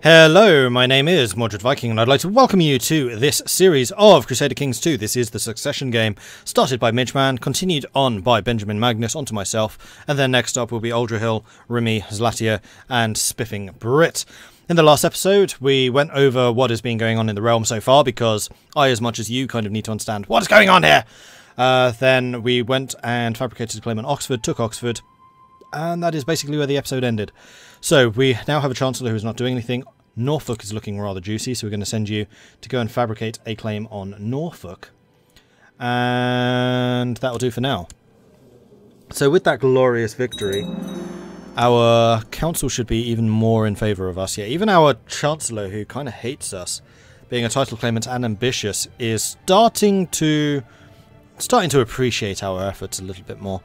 Hello, my name is Mordred Viking, and I'd like to welcome you to this series of Crusader Kings 2. This is the Succession game, started by Midgeman, continued on by Benjamin Magnus, onto myself, and then next up will be Aldrihill, Rimi, Zlatia, and Spiffing Brit. In the last episode, we went over what has been going on in the realm so far, because I, as much as you, kind of need to understand what is going on here. Then we went and fabricated a claim on Oxford, took Oxford, and that is basically where the episode ended. So we now have a Chancellor who is not doing anything. Norfolk is looking rather juicy, so we're going to send you to go and fabricate a claim on Norfolk. And that will do for now. So with that glorious victory, our council should be even more in favour of us. Yeah, even our Chancellor, who kind of hates us, being a title claimant and ambitious, is starting to appreciate our efforts a little bit more.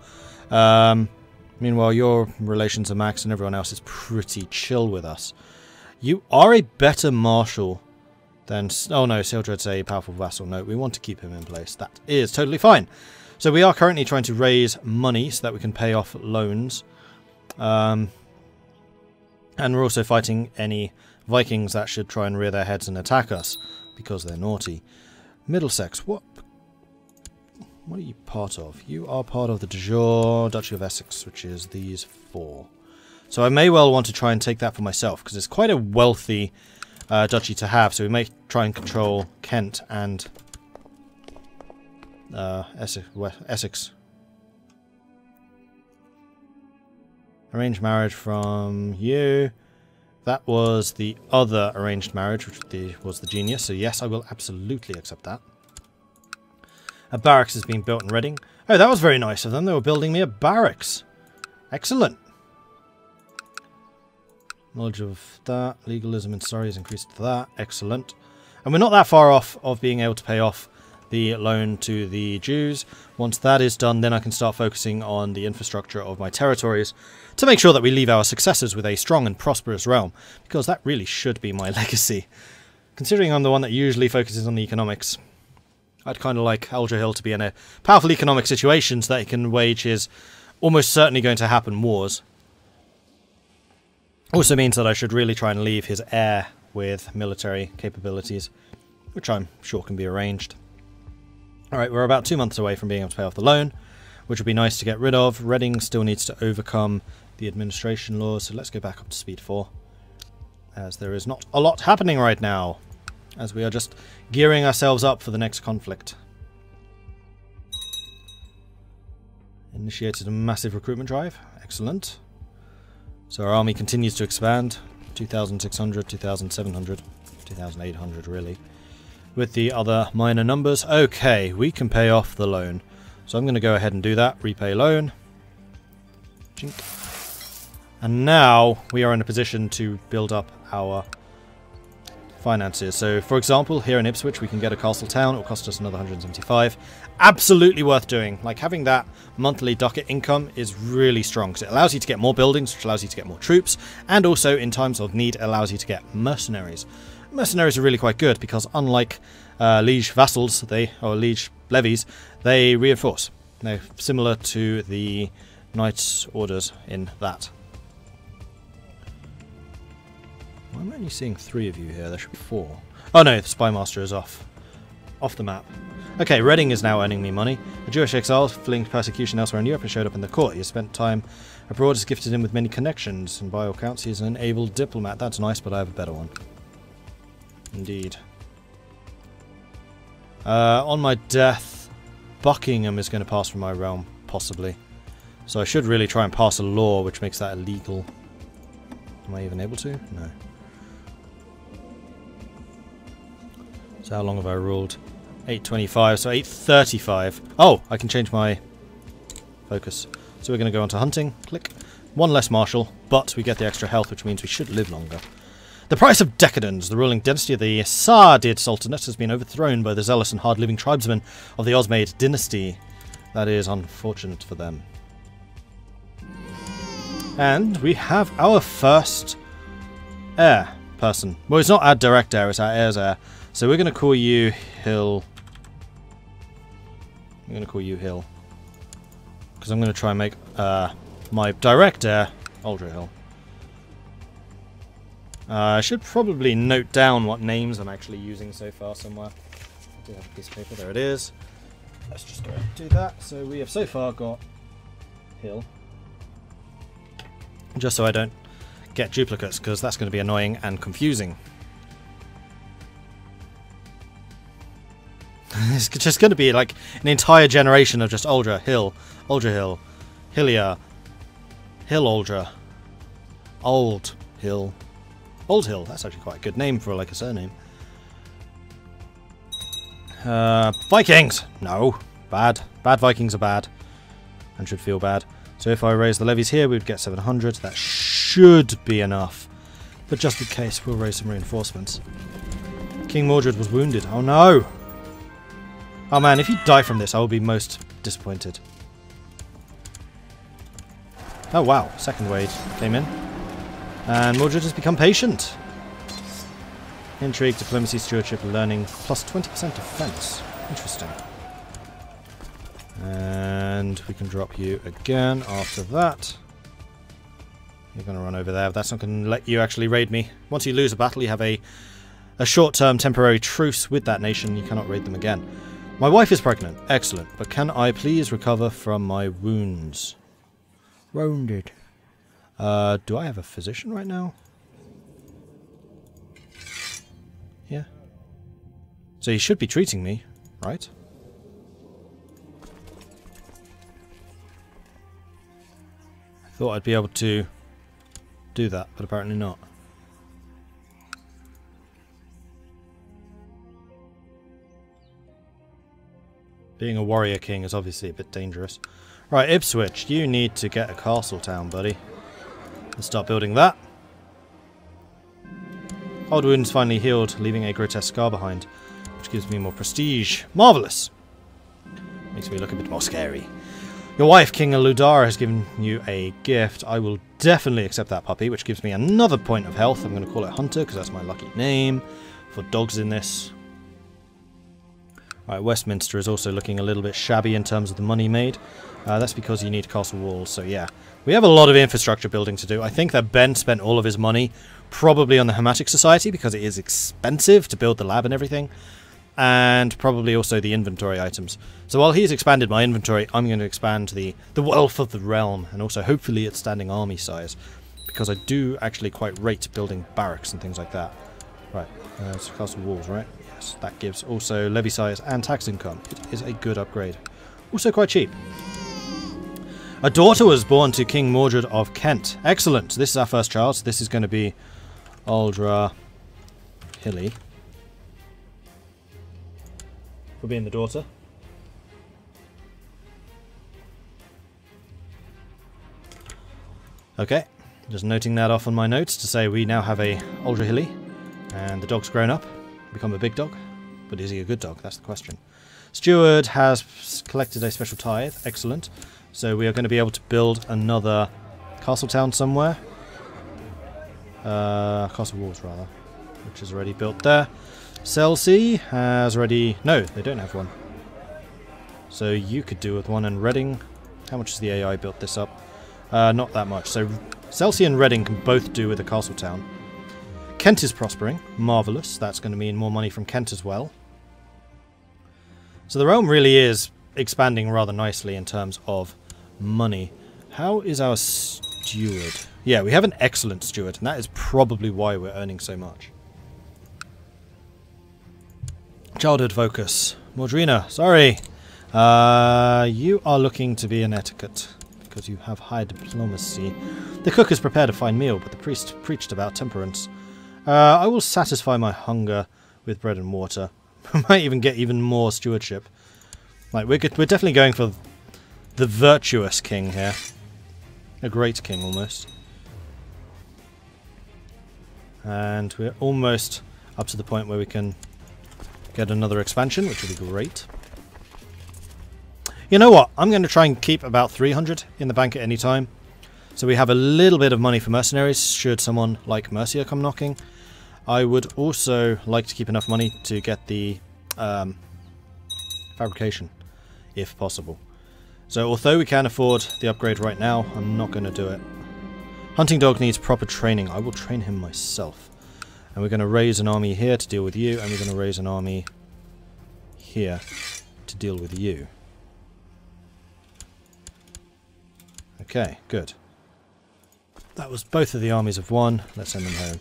Meanwhile, your relations are maxed and everyone else is pretty chill with us. You are a better marshal than... Oh no, Sildred's a powerful vassal. No, we want to keep him in place. That is totally fine. So we are currently trying to raise money so that we can pay off loans. And we're also fighting any Vikings that should try and rear their heads and attack us, because they're naughty. Middlesex, what are you part of? You are part of the de jure Duchy of Essex, which is these four. So I may well want to try and take that for myself, because it's quite a wealthy duchy to have. So we may try and control Kent and Essex. Arranged marriage from you. That was the other arranged marriage, which was the genius. So yes, I will absolutely accept that. A barracks has been built in Reading. Oh, that was very nice of them. They were building me a barracks. Excellent. Knowledge of that. Legalism in Surrey has increased to that. Excellent. And we're not that far off of being able to pay off the loan to the Jews. Once that is done, then I can start focusing on the infrastructure of my territories to make sure that we leave our successors with a strong and prosperous realm, because that really should be my legacy. Considering I'm the one that usually focuses on the economics, I'd kind of like Aldrihill to be in a powerful economic situation so that he can wage his almost certainly going to happen wars. Also means that I should really try and leave his heir with military capabilities, which I'm sure can be arranged. Alright, we're about 2 months away from being able to pay off the loan, which would be nice to get rid of. Reading still needs to overcome the administration laws, so let's go back up to speed 4, as there is not a lot happening right now, as we are just gearing ourselves up for the next conflict. Initiated a massive recruitment drive. Excellent. So our army continues to expand. 2,600, 2,700, 2,800 really. With the other minor numbers. Okay, we can pay off the loan. So I'm going to go ahead and do that. Repay loan. Chink. And now we are in a position to build up our finances. So, for example, here in Ipswich, we can get a castle town. It will cost us another 175. Absolutely worth doing. Like, having that monthly ducat income is really strong, because it allows you to get more buildings, which allows you to get more troops, and also, in times of need, allows you to get mercenaries. Mercenaries are really quite good, because unlike liege vassals, or liege levies, they reinforce. They're similar to the knights' orders in that. Why am I only seeing 3 of you here? There should be 4. Oh no, the Spymaster is off the map. Okay, Reading is now earning me money. A Jewish exile fleeing persecution elsewhere in Europe has showed up in the court. He has spent time abroad, has gifted him with many connections, and by all accounts he is an able diplomat. That's nice, but I have a better one. Indeed. On my death, Buckingham is going to pass from my realm, possibly. So I should really try and pass a law which makes that illegal. Am I even able to? No. So how long have I ruled? 825, so 835. Oh, I can change my focus. So we're going to go on to hunting. Click. 1 less martial, but we get the extra health, which means we should live longer. The price of decadence. The ruling dynasty of the Sa'did Sultanate has been overthrown by the zealous and hard-living tribesmen of the Osmaid dynasty. That is unfortunate for them. And we have our first heir person. Well, it's not our direct heir, it's our heir's heir. So we're going to call you Hill. I'm going to call you Hill, because I'm going to try and make my direct heir Aldrihill. I should probably note down what names I'm actually using so far somewhere. I do have a piece of paper, there it is. Let's just go ahead and do that. So we have so far got Hill. Just so I don't get duplicates, because that's going to be annoying and confusing. It's just going to be like an entire generation of just Uldra, Hill, Uldra Hill, Hillia, Hill Uldra, Old Hill. Old Hill, that's actually quite a good name for like a surname. Vikings! No, bad. Bad Vikings are bad. And should feel bad. So if I raise the levies here, we would get 700. That should be enough. But just in case, we'll raise some reinforcements. King Mordred was wounded. Oh no! Oh man, if you die from this, I will be most disappointed. Oh wow, second wave came in. And Mordred has become patient. Intrigue, diplomacy, stewardship, learning, plus 20% defense. Interesting. And we can drop you again after that. You're going to run over there. That's not going to let you actually raid me. Once you lose a battle, you have a short-term temporary truce with that nation. You cannot raid them again. My wife is pregnant. Excellent. But can I please recover from my wounds? Wounded. Do I have a physician right now? Yeah. So he should be treating me, right? I thought I'd be able to do that, but apparently not. Being a warrior king is obviously a bit dangerous. Right, Ipswich, you need to get a castle town, buddy. Let's start building that. Old wounds finally healed, leaving a grotesque scar behind, which gives me more prestige. Marvellous! Makes me look a bit more scary. Your wife, King Ludara, has given you a gift. I will definitely accept that puppy, which gives me another point of health. I'm going to call it Hunter, because that's my lucky name for dogs in this. Right, Westminster is also looking a little bit shabby in terms of the money made. That's because you need castle walls, so yeah. We have a lot of infrastructure building to do. I think that Ben spent all of his money probably on the Hermetic Society, because it is expensive to build the lab and everything. And probably also the inventory items. So while he's expanded my inventory, I'm going to expand the wealth of the realm, and also hopefully its standing army size, because I do actually quite rate building barracks and things like that. Right, it's castle walls, right? Yes, that gives also levy size and tax income. It is a good upgrade. Also quite cheap. A daughter was born to King Mordred of Kent. Excellent. This is our first child, so this is going to be Uldra Hilly. For being the daughter. Okay, just noting that off on my notes to say we now have a Uldra Hilly, and the dog's grown up, become a big dog, but is he a good dog? That's the question. Steward has collected a special tithe. Excellent. So we are going to be able to build another castle town somewhere. Castle walls rather, which is already built there. Chelsea has already... No, they don't have one. So you could do with one. And Reading, how much has the AI built this up? Not that much. So Chelsea and Reading can both do with a castle town. Kent is prospering. Marvellous. That's going to mean more money from Kent as well. So the realm really is expanding rather nicely in terms of money. How is our steward? Yeah, we have an excellent steward, and that is probably why we're earning so much. Childhood focus. Mordrina, sorry. You are looking to be an etiquette, because you have high diplomacy. The cook has prepared a fine meal, but the priest preached about temperance. I will satisfy my hunger with bread and water. We might even get even more stewardship. Like, we're definitely going for the virtuous king here. A great king, almost. And we're almost up to the point where we can get another expansion, which would be great. You know what? I'm going to try and keep about 300 in the bank at any time. So we have a little bit of money for mercenaries, should someone like Mercia come knocking. I would also like to keep enough money to get the fabrication, if possible. So although we can afford the upgrade right now, I'm not going to do it. Hunting dog needs proper training. I will train him myself. And we're going to raise an army here to deal with you, and we're going to raise an army here to deal with you. Okay, good. That was both of the armies of one. Let's send them home.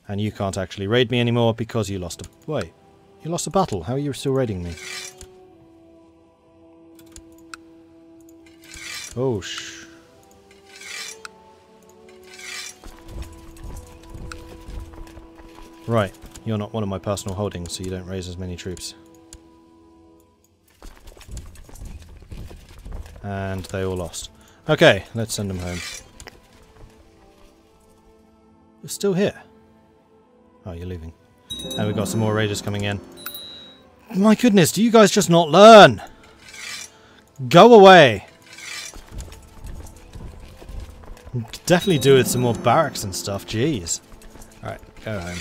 And you can't actually raid me anymore because you lost a... Wait. You lost a battle. How are you still raiding me? Oh, Right. You're not one of my personal holdings, so you don't raise as many troops. And they all lost. Okay, let's send them home. You're still here. Oh, you're leaving. And we've got some more raiders coming in. My goodness, do you guys just not learn? Go away. Definitely do with some more barracks and stuff, jeez. Alright, go home.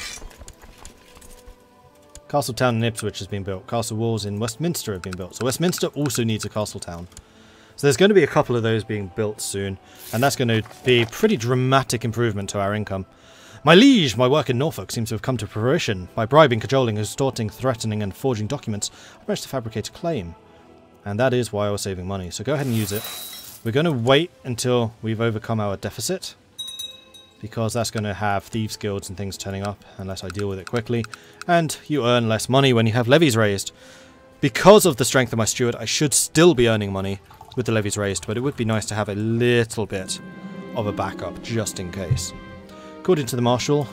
Castle town in Ipswich has been built. Castle walls in Westminster have been built. So Westminster also needs a castle town. So there's going to be a couple of those being built soon. And that's going to be a pretty dramatic improvement to our income. My liege, my work in Norfolk seems to have come to fruition. By bribing, cajoling, extorting, threatening and forging documents, I managed to fabricate a claim. And that is why I was saving money. So go ahead and use it. We're going to wait until we've overcome our deficit, because that's going to have thieves guilds and things turning up unless I deal with it quickly. And you earn less money when you have levies raised. Because of the strength of my steward, I should still be earning money with the levies raised, but it would be nice to have a little bit of a backup just in case. According to the Marshal,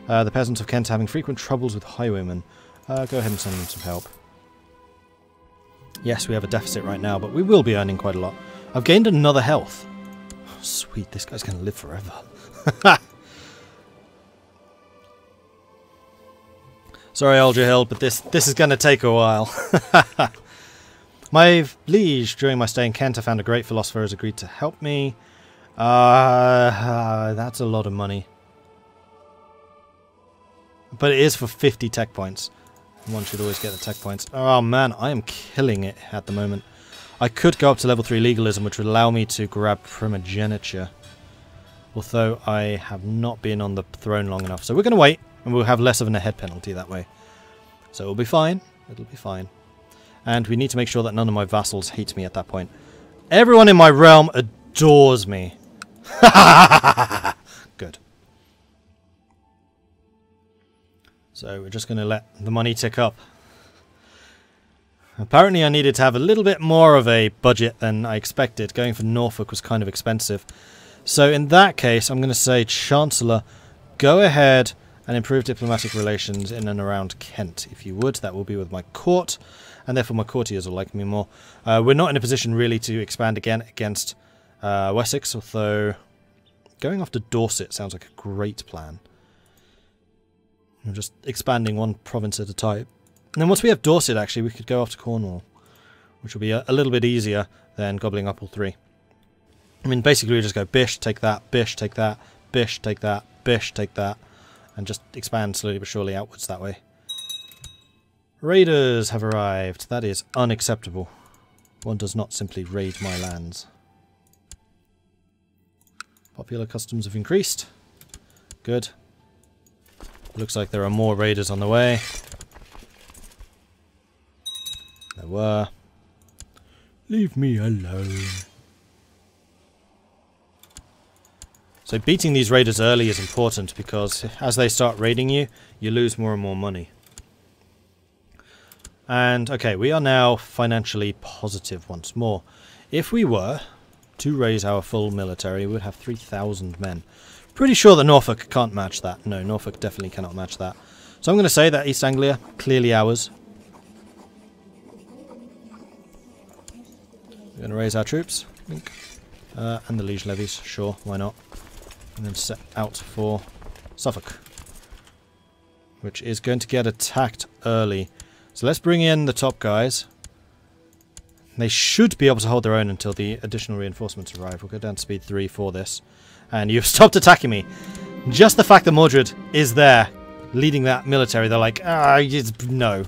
the peasants of Kent are having frequent troubles with highwaymen. Go ahead and send them some help. Yes, we have a deficit right now, but we will be earning quite a lot. I've gained another health. Oh, sweet, this guy's going to live forever. Sorry, Aldrahill, but this is going to take a while. My liege, during my stay in Kent, I found a great philosopher has agreed to help me. That's a lot of money. But it is for 50 tech points. One should always get the tech points. Oh man, I am killing it at the moment. I could go up to level 3 legalism, which would allow me to grab primogeniture. Although I have not been on the throne long enough. So we're going to wait, and we'll have less of a head penalty that way. So it'll be fine. It'll be fine. And we need to make sure that none of my vassals hate me at that point. Everyone in my realm adores me. Good. So we're just going to let the money tick up. Apparently I needed to have a little bit more of a budget than I expected. Going for Norfolk was kind of expensive. So in that case, I'm going to say, Chancellor, go ahead and improve diplomatic relations in and around Kent. If you would, that will be with my court, and therefore my courtiers will like me more. We're not in a position really to expand again against Wessex, although going after Dorset sounds like a great plan. I'm just expanding one province at a time. And then once we have Dorset, actually, we could go after Cornwall, which will be a little bit easier than gobbling up all three. I mean, basically we just go Bish, take that, Bish, take that, Bish, take that, Bish, take that, and just expand slowly but surely outwards that way. Raiders have arrived. That is unacceptable. One does not simply raid my lands. Popular customs have increased. Good. Looks like there are more raiders on the way. There were. Leave me alone. So beating these raiders early is important because as they start raiding you, you lose more and more money. And, okay, we are now financially positive once more. If we were to raise our full military, we would have 3,000 men. Pretty sure that Norfolk can't match that. No, Norfolk definitely cannot match that. So I'm going to say that East Anglia, clearly ours. We're going to raise our troops, I think. And the liege levies, sure, why not? And then set out for Suffolk, which is going to get attacked early. So let's bring in the top guys. They should be able to hold their own until the additional reinforcements arrive. We'll go down to speed 3 for this. And you've stopped attacking me. Just the fact that Mordred is there, leading that military, they're like, no.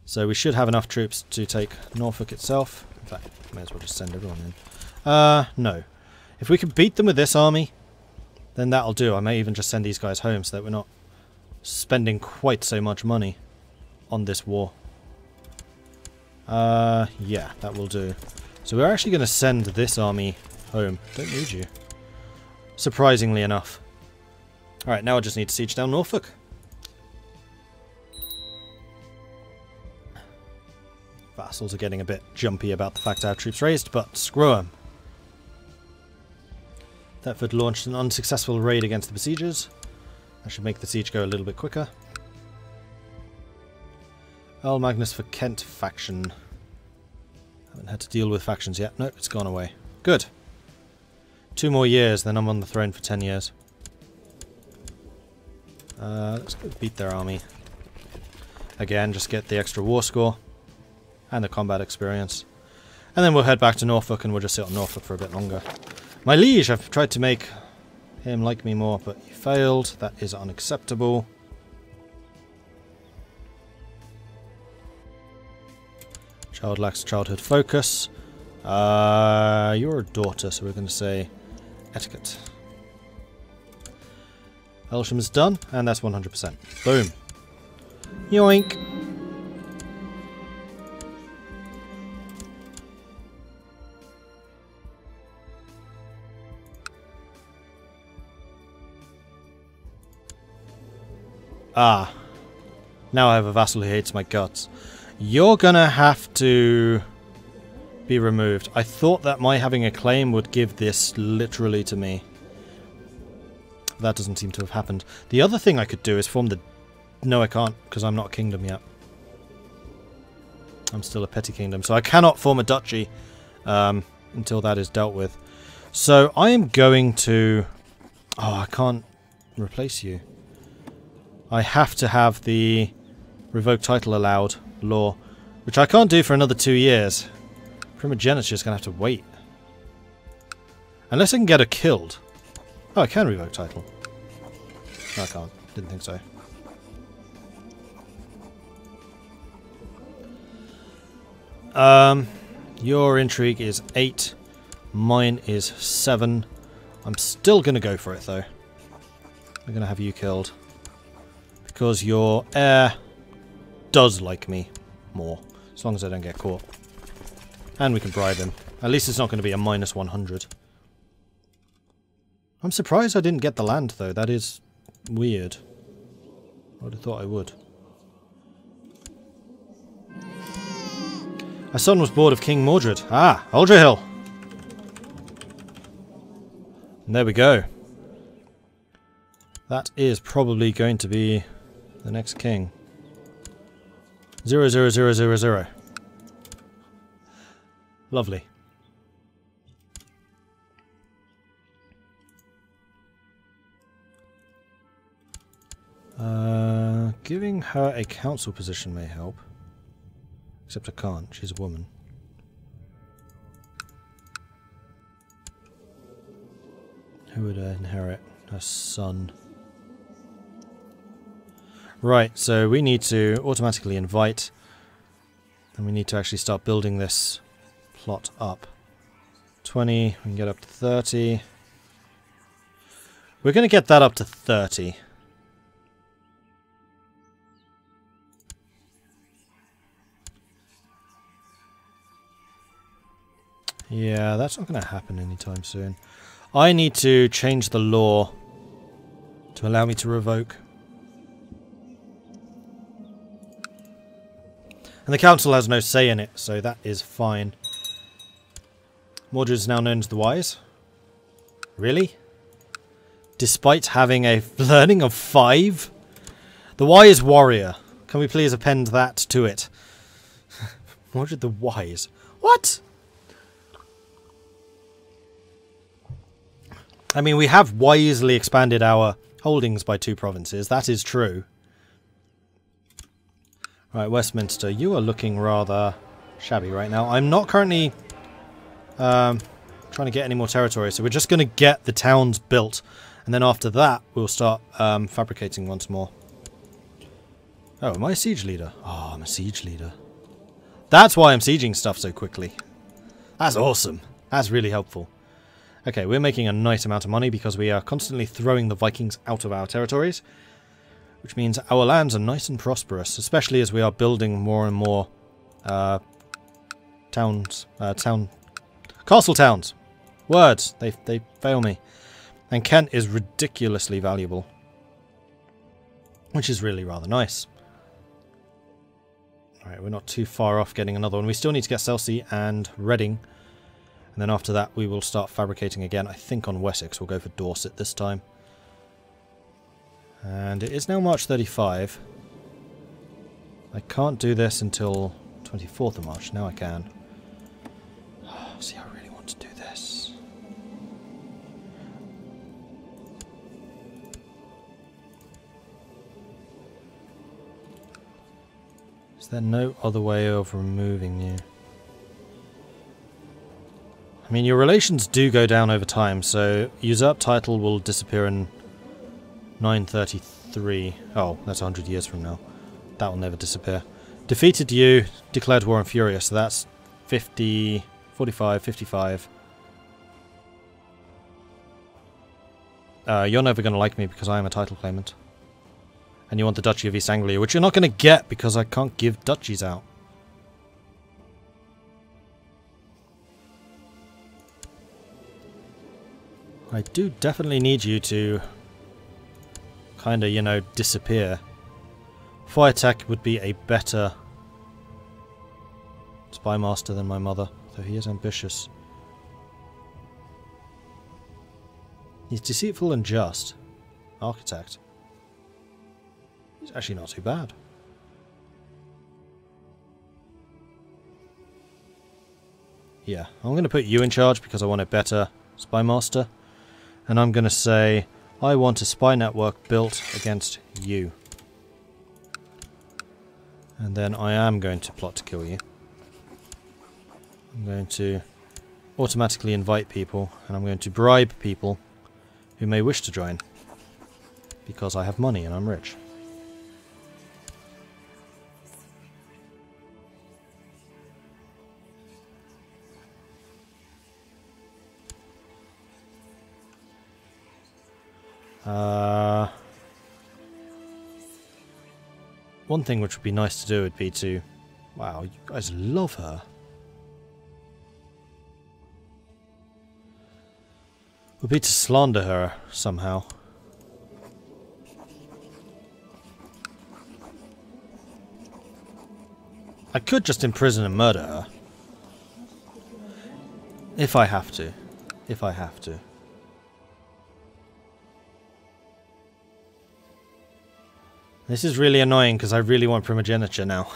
So we should have enough troops to take Norfolk itself. In fact, may as well just send everyone in. No. If we could beat them with this army, then that'll do. I may even just send these guys home so that we're not spending quite so much money on this war. Yeah, that will do. So we're actually going to send this army home. Don't need you. Surprisingly enough. Alright, now I just need to siege down Norfolk. Vassals are getting a bit jumpy about the fact our troops raised, but screw them. Thetford launched an unsuccessful raid against the besiegers. That should make the siege go a little bit quicker. Earl Magnus for Kent faction. Haven't had to deal with factions yet. Nope, it's gone away. Good. 2 more years, then I'm on the throne for 10 years. Let's go beat their army. Again, just get the extra war score. And the combat experience. And then we'll head back to Norfolk and we'll just sit on Norfolk for a bit longer. My liege, I've tried to make him like me more, but he failed. That is unacceptable. Child lacks childhood focus. You're a daughter, so we're going to say etiquette. Elsham is done, and that's 100%. Boom. Yoink. Ah. Now I have a vassal who hates my guts. You're gonna have to be removed. I thought that my having a claim would give this literally to me. That doesn't seem to have happened. The other thing I could do is form the... No, I can't, because I'm not a kingdom yet. I'm still a petty kingdom, so I cannot form a duchy until that is dealt with. So I am going to... Oh, I can't replace you. I have to have the revoke title allowed law, which I can't do for another 2 years. Primogeniture is going to have to wait. Unless I can get her killed. Oh, I can revoke title. No, I can't. Didn't think so. Your intrigue is 8. Mine is 7. I'm still going to go for it, though. I'm going to have you killed. Because your heir does like me more. As long as I don't get caught. And we can bribe him. At least it's not going to be a minus 100. I'm surprised I didn't get the land, though. That is weird. I would have thought I would. My son was bored of King Mordred. Ah, hold your hill. And there we go. That is probably going to be the next king. 00000. Lovely. Giving her a council position may help. Except I can't, she's a woman. Who would inherit? Her son. Right, so we need to automatically invite. And we need to actually start building this plot up. 20, we can get up to 30. We're going to get that up to 30. Yeah, that's not going to happen anytime soon. I need to change the law to allow me to revoke. And the council has no say in it, so that is fine. Mordred is now known as the Wise. Really? Despite having a learning of 5? The Wise Warrior. Can we please append that to it? Mordred the Wise. What? I mean, we have wisely expanded our holdings by 2 provinces. That is true. Right, Westminster, you are looking rather shabby right now. I'm not currently trying to get any more territory, so we're just going to get the towns built. And then after that, we'll start fabricating once more. Oh, am I a siege leader? Oh, I'm a siege leader. That's why I'm sieging stuff so quickly. That's awesome. That's really helpful. Okay, we're making a nice amount of money because we are constantly throwing the Vikings out of our territories, which means our lands are nice and prosperous, especially as we are building more and more castle towns. Words, they fail me. And Kent is ridiculously valuable, which is really rather nice. Alright, we're not too far off getting another one. We still need to get Selsey and Reading. And then after that we will start fabricating again. I think on Wessex we'll go for Dorset this time. And it is now March 35. I can't do this until 24th of March. Now I can. See, I really want to do this. Is there no other way of removing you? I mean, your relations do go down over time, so usurp title will disappear in 933. Oh, that's 100 years from now. That will never disappear. Defeated you, declared war and furious, so that's 50, 45, 55. You're never going to like me because I am a title claimant. And you want the Duchy of East Anglia, which you're not going to get because I can't give duchies out. I do definitely need you to kind of, you know, disappear. Fire Tech would be a better spy master than my mother, though he is ambitious. He's deceitful and just. Architect. He's actually not too bad. Yeah, I'm going to put you in charge because I want a better spy master. And I'm going to say, I want a spy network built against you. And then I am going to plot to kill you. I'm going to automatically invite people, and I'm going to bribe people who may wish to join. Because I have money and I'm rich. One thing which would be nice to do would be to... Wow, you guys love her. Would be to slander her somehow. I could just imprison and murder her. If I have to. If I have to. This is really annoying because I really want primogeniture now.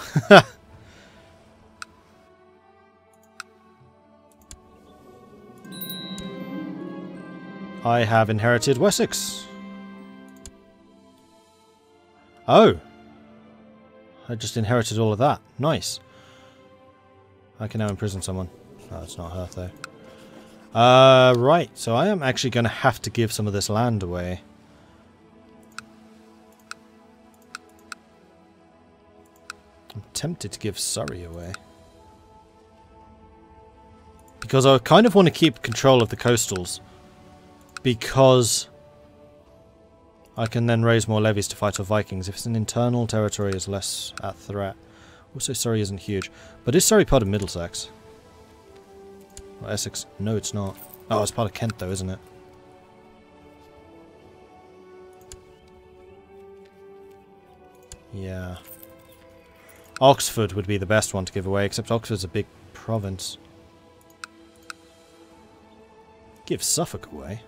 I have inherited Wessex. Oh! I just inherited all of that. Nice. I can now imprison someone. Oh, it's not her though. Right, so I am actually going to have to give some of this land away. I'm tempted to give Surrey away. Because I kind of want to keep control of the coastals. Because I can then raise more levies to fight off Vikings. If it's an internal territory, is less at threat. Also, Surrey isn't huge. But is Surrey part of Middlesex? Or Essex? No, it's not. Oh, it's part of Kent though, isn't it? Yeah. Oxford would be the best one to give away, except Oxford's a big province. Give Suffolk away.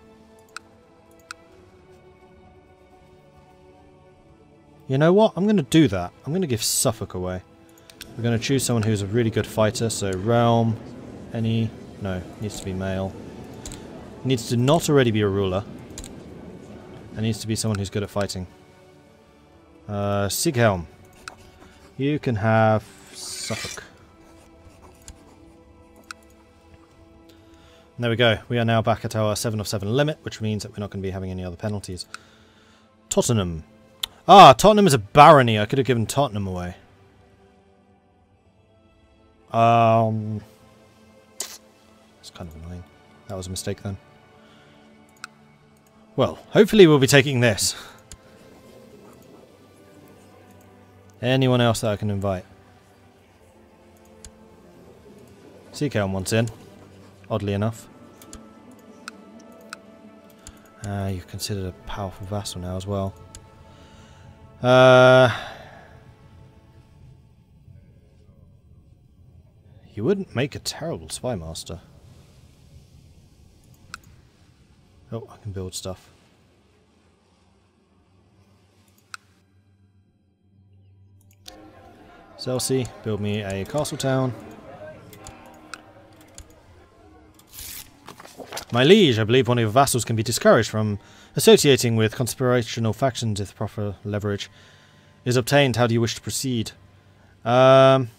You know what? I'm going to do that. I'm going to give Suffolk away. We're going to choose someone who's a really good fighter, so realm, any... No, needs to be male. Needs to not already be a ruler. And needs to be someone who's good at fighting. Sighelm. You can have Suffolk. And there we go. We are now back at our 7 of 7 limit, which means that we're not going to be having any other penalties. Tottenham. Ah, Tottenham is a barony. I could have given Tottenham away. It's kind of annoying. That was a mistake then. Well, hopefully we'll be taking this. Anyone else that I can invite? Seakelm wants in, oddly enough. You've considered a powerful vassal now as well. You wouldn't make a terrible spy master. Oh, I can build stuff. Celsi, build me a castle town. My liege, I believe one of your vassals can be discouraged from associating with conspirational factions if proper leverage is obtained. How do you wish to proceed? Threatener.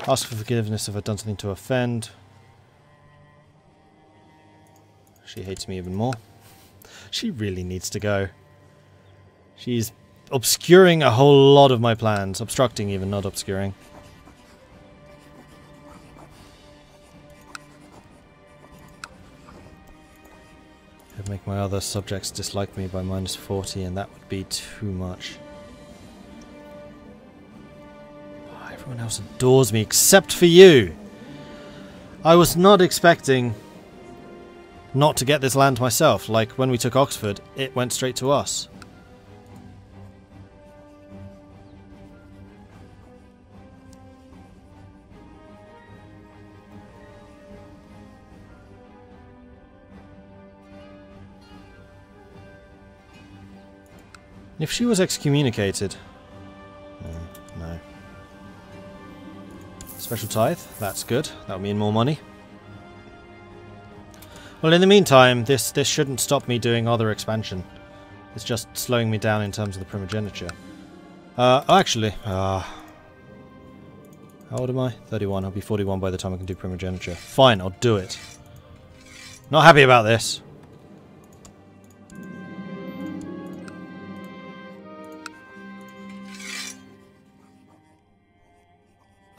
Ask for forgiveness if I've done something to offend. She hates me even more. She really needs to go. She's obscuring a whole lot of my plans. Obstructing even, not obscuring. Could make my other subjects dislike me by -40, and that would be too much. Oh, everyone else adores me except for you. I was not expecting not to get this land myself. Like when we took Oxford, it went straight to us. If she was excommunicated... No. Special tithe, that's good. That would mean more money. Well, in the meantime, this shouldn't stop me doing other expansion. It's just slowing me down in terms of the primogeniture. Actually... how old am I? 31. I'll be 41 by the time I can do primogeniture. Fine, I'll do it. Not happy about this.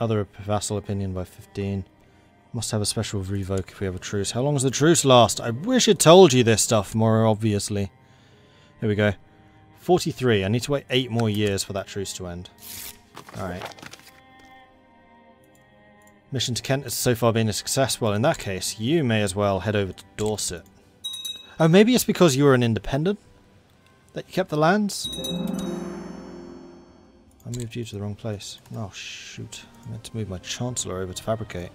Other vassal opinion by 15. Must have a special revoke if we have a truce. How long does the truce last? I wish it told you this stuff more obviously. Here we go. 43. I need to wait 8 more years for that truce to end. Alright. Mission to Kent has so far been a success. Well, in that case, you may as well head over to Dorset. Oh, maybe it's because you were an independent that you kept the lands? I moved you to the wrong place. Oh, shoot. I meant to move my Chancellor over to fabricate.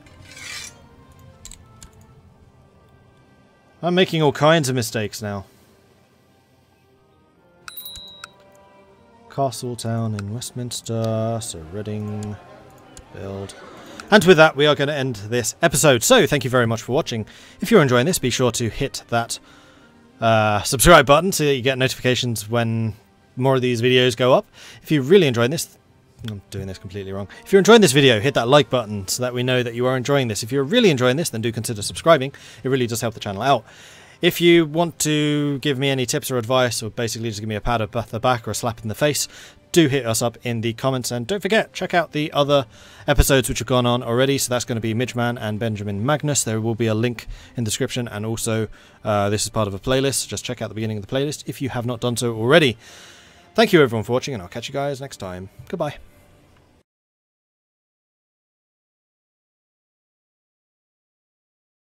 I'm making all kinds of mistakes now. Castle town in Westminster. So Reading. Build. And with that, we are going to end this episode. So, thank you very much for watching. If you're enjoying this, be sure to hit that subscribe button so that you get notifications when more of these videos go up. If you're really enjoying this, I'm doing this completely wrong. If you're enjoying this video, hit that like button so that we know that you are enjoying this. If you're really enjoying this, then do consider subscribing. It really does help the channel out. If you want to give me any tips or advice, or basically just give me a pat on the back or a slap in the face, do hit us up in the comments. And don't forget, check out the other episodes which have gone on already. So that's going to be Midgeman and Benjamin Magnus. There will be a link in the description, and also this is part of a playlist. Just check out the beginning of the playlist if you have not done so already. Thank you everyone for watching, and I'll catch you guys next time. Goodbye.